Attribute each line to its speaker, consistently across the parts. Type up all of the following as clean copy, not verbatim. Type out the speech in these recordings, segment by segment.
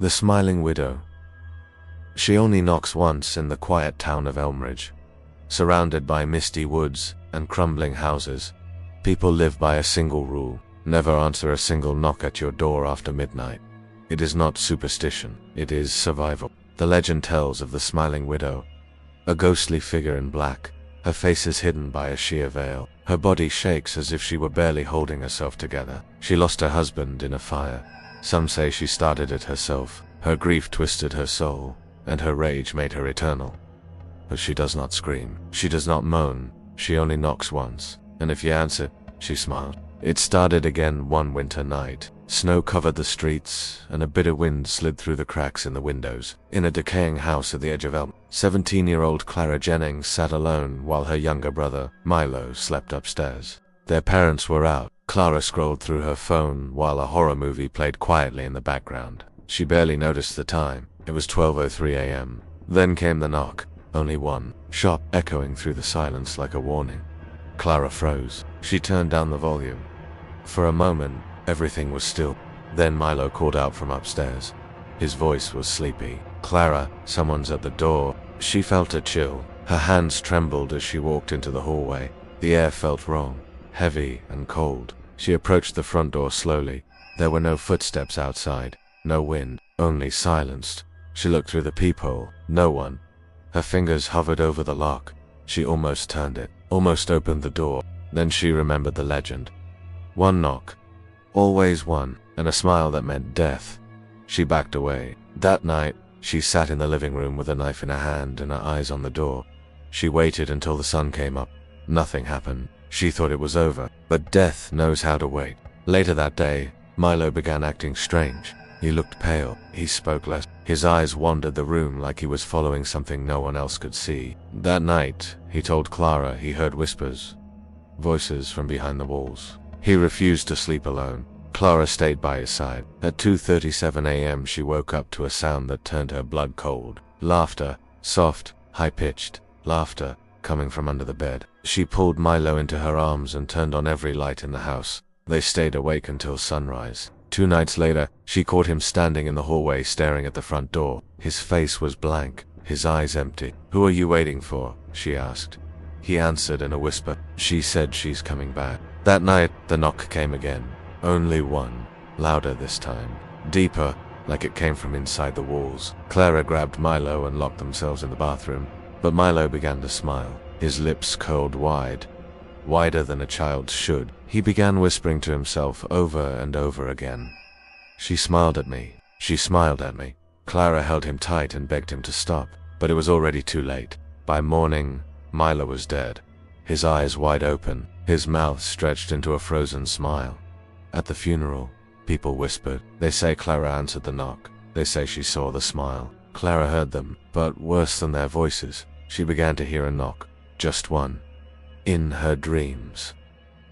Speaker 1: The Smiling Widow. She only knocks once in the quiet town of Elmridge. Surrounded by misty woods and crumbling houses, people live by a single rule: never answer a single knock at your door after midnight. It is not superstition, it is survival. The legend tells of the Smiling Widow, a ghostly figure in black. Her face is hidden by a sheer veil. Her body shakes as if she were barely holding herself together. She lost her husband in a fire. Some say she started it herself. Her grief twisted her soul, and her rage made her eternal. But she does not scream. She does not moan. She only knocks once, and if you answer, she smiles. It started again one winter night. Snow covered the streets, and a bitter wind slid through the cracks in the windows. In a decaying house at the edge of Elm, 17-year-old Clara Jennings sat alone while her younger brother, Milo, slept upstairs. Their parents were out. Clara scrolled through her phone while a horror movie played quietly in the background. She barely noticed the time. It was 12:03 a.m. Then came the knock. Only one. Sharp, echoing through the silence like a warning. Clara froze. She turned down the volume. For a moment, everything was still. Then Milo called out from upstairs. His voice was sleepy. "Clara, someone's at the door." She felt a chill. Her hands trembled as she walked into the hallway. The air felt wrong, heavy and cold. She approached the front door slowly. There were no footsteps outside, no wind, only silence. She looked through the peephole. No one. Her fingers hovered over the lock. She almost turned it, almost opened the door. Then she remembered the legend. One knock. Always one, and a smile that meant death. She backed away. That night, she sat in the living room with a knife in her hand and her eyes on the door. She waited until the sun came up. Nothing happened. She thought it was over, but death knows how to wait. Later that day, Milo began acting strange. He looked pale. He spoke less. His eyes wandered the room like he was following something no one else could see. That night, he told Clara he heard whispers, voices from behind the walls. He refused to sleep alone. Clara stayed by his side. At 2:37 a.m. she woke up to a sound that turned her blood cold. Laughter, soft, high-pitched laughter, coming from under the bed. She pulled Milo into her arms and turned on every light in the house. They stayed awake until sunrise. 2 nights later, she caught him standing in the hallway staring at the front door. His face was blank, his eyes empty. "Who are you waiting for?" she asked. He answered in a whisper. "She said she's coming back." That night, the knock came again. Only one. Louder this time. Deeper, like it came from inside the walls. Clara grabbed Milo and locked themselves in the bathroom. But Milo began to smile. His lips curled wide, wider than a child should. He began whispering to himself over and over again. "She smiled at me. She smiled at me." Clara held him tight and begged him to stop, but it was already too late. By morning, Milo was dead. His eyes wide open, his mouth stretched into a frozen smile. At the funeral, people whispered. They say Clara answered the knock. They say she saw the smile. Clara heard them, but worse than their voices, she began to hear a knock. Just one. In her dreams.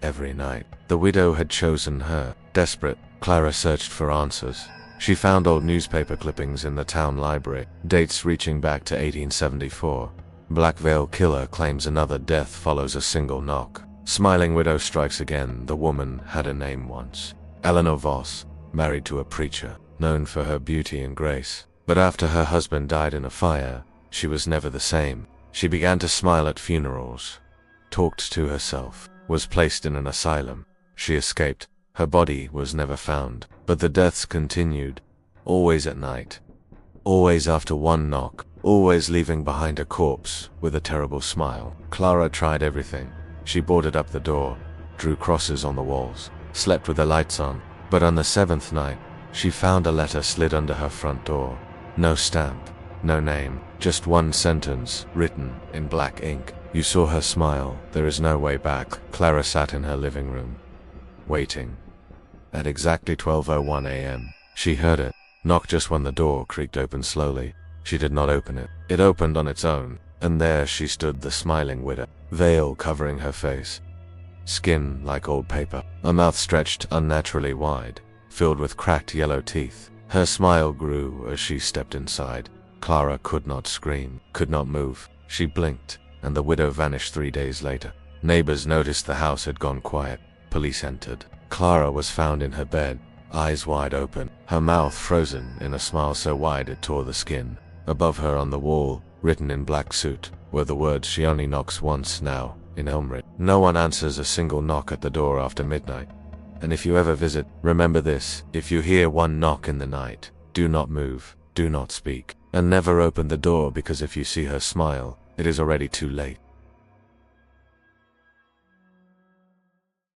Speaker 1: Every night. The widow had chosen her. Desperate, Clara searched for answers. She found old newspaper clippings in the town library, dates reaching back to 1874. Black Veil Killer claims another death follows a single knock. Smiling Widow strikes again. The woman had a name once. Eleanor Voss, married to a preacher, known for her beauty and grace. But after her husband died in a fire, she was never the same. She began to smile at funerals, talked to herself, was placed in an asylum. She escaped. Her body was never found. But the deaths continued, always at night, always after one knock, always leaving behind a corpse with a terrible smile. Clara tried everything. She boarded up the door, drew crosses on the walls, slept with the lights on. But on the 7th night, she found a letter slid under her front door. No stamp, no name, just one sentence written in black ink. "You saw her smile. There is no way back." Clara sat in her living room, waiting. At exactly 12:01 a.m., she heard it knock just when the door creaked open slowly. She did not open it. It opened on its own, and there she stood, the Smiling Widow, veil covering her face, skin like old paper, a mouth stretched unnaturally wide, filled with cracked yellow teeth. Her smile grew as she stepped inside. Clara could not scream, could not move. She blinked, and the widow vanished 3 days later. Neighbors noticed the house had gone quiet. Police entered. Clara was found in her bed, eyes wide open, her mouth frozen in a smile so wide it tore the skin. Above her on the wall, written in black soot, were the words, "She only knocks once now, in Elmridge." No one answers a single knock at the door after midnight. And if you ever visit, remember this: if you hear one knock in the night, do not move, do not speak, and never open the door, because if you see her smile, it is already too late.